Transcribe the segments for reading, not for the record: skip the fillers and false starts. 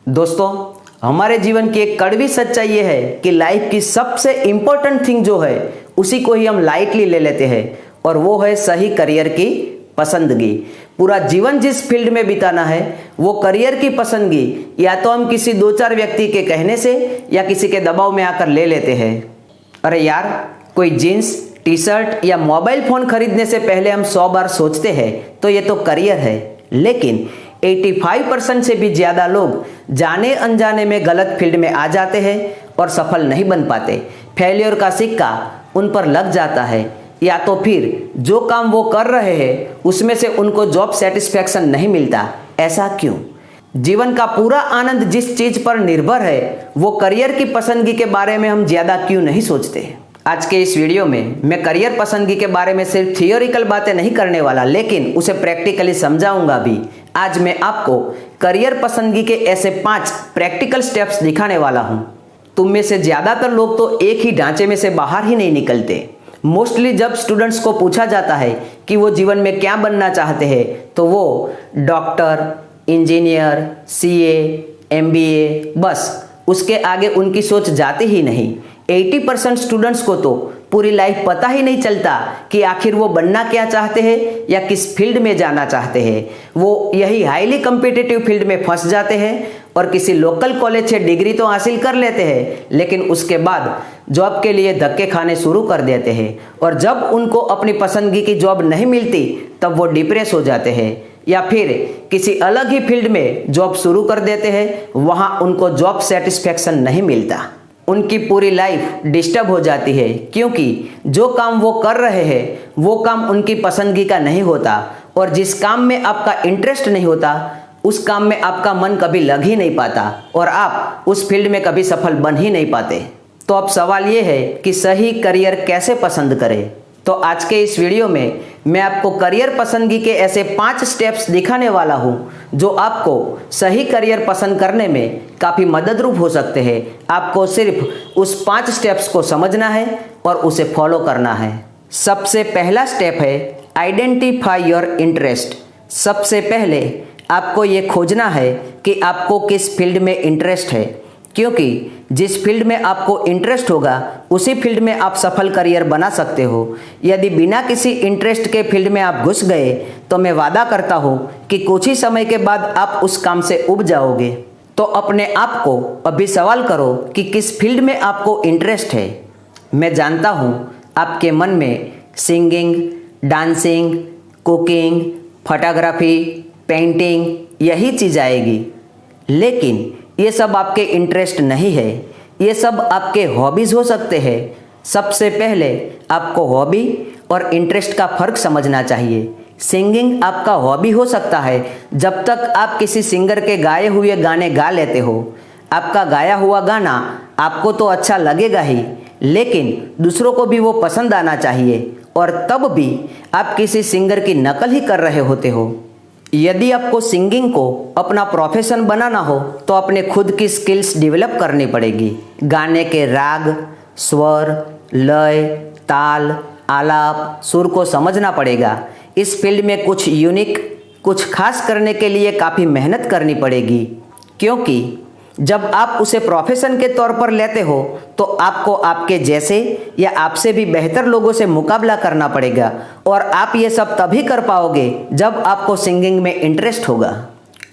दोस्तों, हमारे जीवन की एक कड़वी सच्चाई ये है कि लाइफ की सबसे इंपॉर्टेंट थिंग जो है उसी को ही हम लाइटली ले लेते हैं, और वो है सही करियर की पसंदगी। पूरा जीवन जिस फील्ड में बिताना है वो करियर की पसंदगी या तो हम किसी दो चार व्यक्ति के कहने से या किसी के दबाव में आकर ले लेते हैं। अरे यार, कोई जीन्स टी शर्ट या मोबाइल फ़ोन खरीदने से पहले हम 100 बार सोचते हैं तो ये तो करियर है। लेकिन 85% से भी ज़्यादा लोग जाने अनजाने में गलत फील्ड में आ जाते हैं और सफल नहीं बन पाते। फेलियर का सिक्का उन पर लग जाता है, या तो फिर जो काम वो कर रहे हैं उसमें से उनको जॉब सेटिस्फैक्शन नहीं मिलता। ऐसा क्यों? जीवन का पूरा आनंद जिस चीज़ पर निर्भर है वो करियर की पसंदगी के बारे में हम ज़्यादा क्यों नहीं सोचते। आज के इस वीडियो में मैं करियर पसंदगी के बारे में सिर्फ थियोरिकल बातें नहीं करने वाला, लेकिन उसे प्रैक्टिकली समझाऊंगा भी। आज मैं आपको करियर पसंदगी के ऐसे 5 प्रैक्टिकल स्टेप्स दिखाने वाला हूं। तुम में से ज़्यादातर लोग तो एक ही ढांचे में से बाहर ही नहीं निकलते। मोस्टली जब स्टूडेंट्स को पूछा जाता है कि वो जीवन में क्या बनना चाहते हैं तो वो डॉक्टर, इंजीनियर, सीए, एमबीए, बस उसके आगे उनकी सोच जाती ही नहीं। 80% स्टूडेंट्स को तो पूरी लाइफ पता ही नहीं चलता कि आखिर वो बनना क्या चाहते हैं या किस फील्ड में जाना चाहते हैं। वो यही हाईली कम्पिटिटिव फील्ड में फंस जाते हैं और किसी लोकल कॉलेज से डिग्री तो हासिल कर लेते हैं, लेकिन उसके बाद जॉब के लिए धक्के खाने शुरू कर देते हैं, और जब उनको अपनी पसंदगी की जॉब नहीं मिलती तब वो डिप्रेस हो जाते हैं या फिर किसी अलग ही फील्ड में जॉब शुरू कर देते हैं। वहाँ उनको जॉब सेटिस्फैक्शन नहीं मिलता, उनकी पूरी लाइफ डिस्टर्ब हो जाती है, क्योंकि जो काम वो कर रहे हैं वो काम उनकी पसंदगी का नहीं होता, और जिस काम में आपका इंटरेस्ट नहीं होता उस काम में आपका मन कभी लग ही नहीं पाता और आप उस फील्ड में कभी सफल बन ही नहीं पाते। तो अब सवाल ये है कि सही करियर कैसे पसंद करें। तो आज के इस वीडियो में मैं आपको करियर पसंदगी के ऐसे 5 स्टेप्स दिखाने वाला हूँ जो आपको सही करियर पसंद करने में काफ़ी मददरूप हो सकते हैं। आपको सिर्फ उस 5 स्टेप्स को समझना है और उसे फॉलो करना है। सबसे पहला स्टेप है आइडेंटिफाई योर इंटरेस्ट। सबसे पहले आपको ये खोजना है कि आपको किस फील्ड में इंटरेस्ट है, क्योंकि जिस फील्ड में आपको इंटरेस्ट होगा उसी फील्ड में आप सफल करियर बना सकते हो। यदि बिना किसी इंटरेस्ट के फील्ड में आप घुस गए तो मैं वादा करता हूँ कि कुछ ही समय के बाद आप उस काम से उब जाओगे। तो अपने आप को अभी सवाल करो कि किस फील्ड में आपको इंटरेस्ट है। मैं जानता हूँ आपके मन में singing, dancing, cooking, photography, painting यही चीज़ आएगी, लेकिन ये सब आपके इंटरेस्ट नहीं है। ये सब आपके हॉबीज़ हो सकते हैं। सबसे पहले आपको हॉबी और इंटरेस्ट का फ़र्क समझना चाहिए। सिंगिंग आपका हॉबी हो सकता है जब तक आप किसी सिंगर के गाए हुए गाने गा लेते हो। आपका गाया हुआ गाना आपको तो अच्छा लगेगा ही, लेकिन दूसरों को भी वो पसंद आना चाहिए, और तब भी आप किसी सिंगर की नकल ही कर रहे होते हो। यदि आपको सिंगिंग को अपना प्रोफेशन बनाना हो तो अपने खुद की स्किल्स डेवलप करनी पड़ेगी। गाने के राग, स्वर, लय, ताल, आलाप, सुर को समझना पड़ेगा। इस फील्ड में कुछ यूनिक, कुछ खास करने के लिए काफ़ी मेहनत करनी पड़ेगी, क्योंकि जब आप उसे प्रोफेशन के तौर पर लेते हो तो आपको आपके जैसे या आपसे भी बेहतर लोगों से मुकाबला करना पड़ेगा, और आप ये सब तभी कर पाओगे जब आपको सिंगिंग में इंटरेस्ट होगा।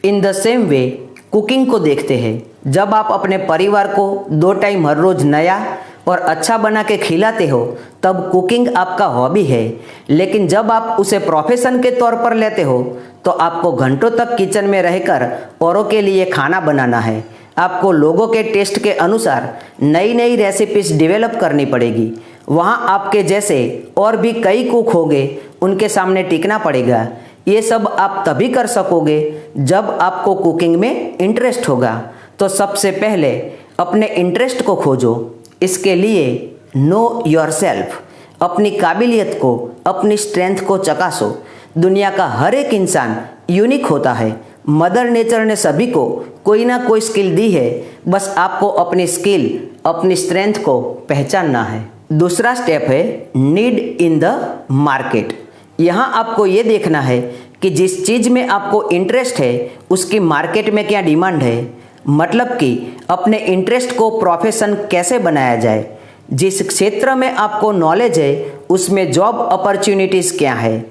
In the same way cooking को देखते हैं। जब आप अपने परिवार को 2 टाइम हर रोज़ नया और अच्छा बना के खिलाते हो तब कुकिंग आपका हॉबी है, लेकिन जब आप उसे प्रोफेशन के तौर पर लेते हो तो आपको घंटों तक किचन में रहकर औरों के लिए खाना बनाना है। आपको लोगों के टेस्ट के अनुसार नई नई रेसिपीज डेवलप करनी पड़ेगी। वहाँ आपके जैसे और भी कई कुक होंगे, उनके सामने टिकना पड़ेगा। ये सब आप तभी कर सकोगे जब आपको कुकिंग में इंटरेस्ट होगा। तो सबसे पहले अपने इंटरेस्ट को खोजो। इसके लिए नो योरसेल्फ, अपनी काबिलियत को, अपनी स्ट्रेंथ को चकासो। दुनिया का हर एक इंसान यूनिक होता है। मदर नेचर ने सभी को कोई ना कोई स्किल दी है, बस आपको अपनी स्किल, अपनी स्ट्रेंथ को पहचानना है। दूसरा स्टेप है नीड इन द मार्केट। यहाँ आपको ये देखना है कि जिस चीज़ में आपको इंटरेस्ट है उसकी मार्केट में क्या डिमांड है। मतलब कि अपने इंटरेस्ट को प्रोफेशन कैसे बनाया जाए। जिस क्षेत्र में आपको नॉलेज है उसमें जॉब अपॉर्चुनिटीज़ क्या है,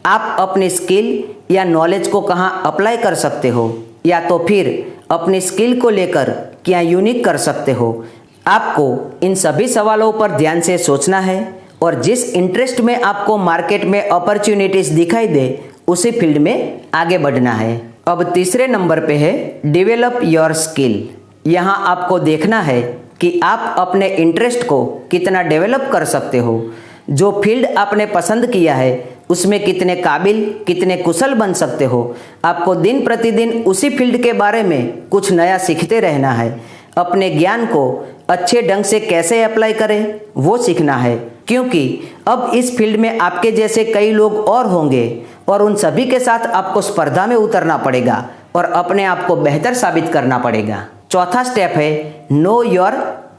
आप अपनी स्किल या नॉलेज को कहाँ अप्लाई कर सकते हो, या तो फिर अपनी स्किल को लेकर क्या यूनिक कर सकते हो। आपको इन सभी सवालों पर ध्यान से सोचना है और जिस इंटरेस्ट में आपको मार्केट में अपॉर्चुनिटीज़ दिखाई दे उसी फील्ड में आगे बढ़ना है। अब तीसरे नंबर पे है डेवलप योर स्किल। यहाँ आपको देखना है कि आप अपने इंटरेस्ट को कितना डेवलप कर सकते हो। जो फील्ड आपने पसंद किया है उसमें कितने काबिल, कितने कुशल बन सकते हो। आपको दिन प्रतिदिन उसी फील्ड के बारे में कुछ नया सीखते रहना है। अपने ज्ञान को अच्छे ढंग से कैसे अप्लाई करें वो सीखना है, क्योंकि अब इस फील्ड में आपके जैसे कई लोग और होंगे और उन सभी के साथ आपको स्पर्धा में उतरना पड़ेगा और अपने आप को बेहतर साबित करना पड़ेगा। चौथा स्टेप है नो योर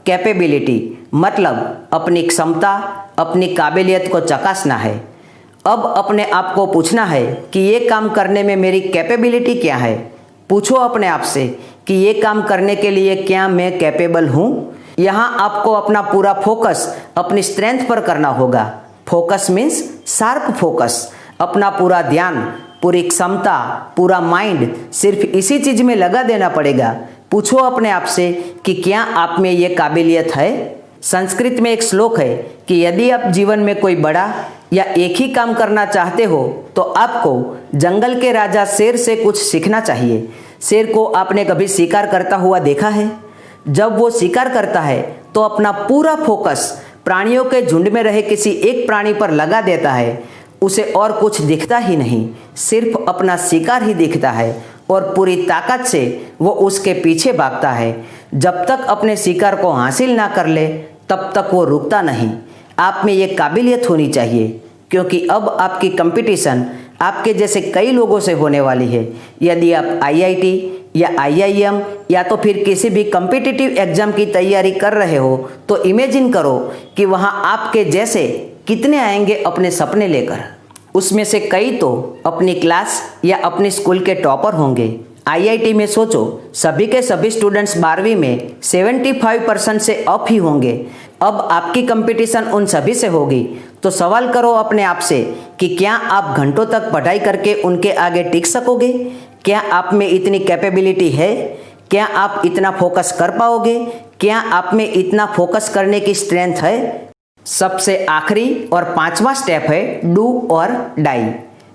कैपेबिलिटी, मतलब अपनी क्षमता, अपनी काबिलियत को चकासना है। अब अपने आप को पूछना है कि ये काम करने में मेरी कैपेबिलिटी क्या है। पूछो अपने आप से कि ये काम करने के लिए क्या मैं कैपेबल हूँ। यहाँ आपको अपना पूरा फोकस अपनी स्ट्रेंथ पर करना होगा। फोकस मीन्स शार्प फोकस, अपना पूरा ध्यान, पूरी क्षमता, पूरा माइंड सिर्फ इसी चीज़ में लगा देना पड़ेगा। पूछो अपने आप से कि क्या आप में ये काबिलियत है। संस्कृत में एक श्लोक है कि यदि आप जीवन में कोई बड़ा या एक ही काम करना चाहते हो तो आपको जंगल के राजा शेर से कुछ सीखना चाहिए। शेर को आपने कभी शिकार करता हुआ देखा है? जब वो शिकार करता है तो अपना पूरा फोकस प्राणियों के झुंड में रहे किसी एक प्राणी पर लगा देता है। उसे और कुछ दिखता ही नहीं, सिर्फ अपना शिकार ही दिखता है और पूरी ताकत से वो उसके पीछे भागता है। जब तक अपने शिकार को हासिल ना कर ले तब तक वो रुकता नहीं। आप में ये काबिलियत होनी चाहिए, क्योंकि अब आपकी कंपटीशन आपके जैसे कई लोगों से होने वाली है। यदि आप आईआईटी या आईआईएम या तो फिर किसी भी कॉम्पिटिटिव एग्जाम की तैयारी कर रहे हो तो इमेजिन करो कि वहाँ आपके जैसे कितने आएंगे अपने सपने लेकर। उसमें से कई तो अपनी क्लास या अपने स्कूल के टॉपर होंगे। आईआईटी में सोचो, सभी के सभी स्टूडेंट्स 12वीं में 75% से अप ही होंगे। अब आपकी कंपटीशन उन सभी से होगी, तो सवाल करो अपने आप से कि क्या आप घंटों तक पढ़ाई करके उनके आगे टिक सकोगे? क्या आप में इतनी कैपेबिलिटी है? क्या आप इतना फोकस कर पाओगे? क्या आप में इतना फोकस करने की स्ट्रेंथ है? सबसे आखिरी और पांचवा स्टेप है डू और डाई।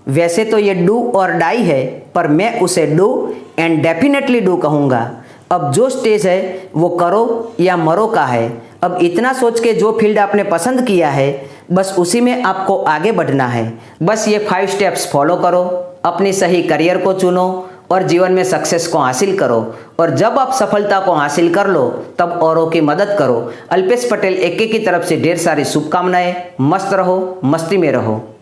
वैसे तो ये डू और डाई है, पर मैं उसे डू एंड डेफिनेटली डू कहूँगा। अब जो स्टेज है वो करो या मरो का है। अब इतना सोच के जो फील्ड आपने पसंद किया है बस उसी में आपको आगे बढ़ना है। बस ये 5 स्टेप्स फॉलो करो, अपनी सही करियर को चुनो और जीवन में सक्सेस को हासिल करो। और जब आप सफलता को हासिल कर लो तब औरों की मदद करो। अल्पेश पटेल AK की तरफ से ढेर सारी शुभकामनाएं। मस्त रहो, मस्ती में रहो।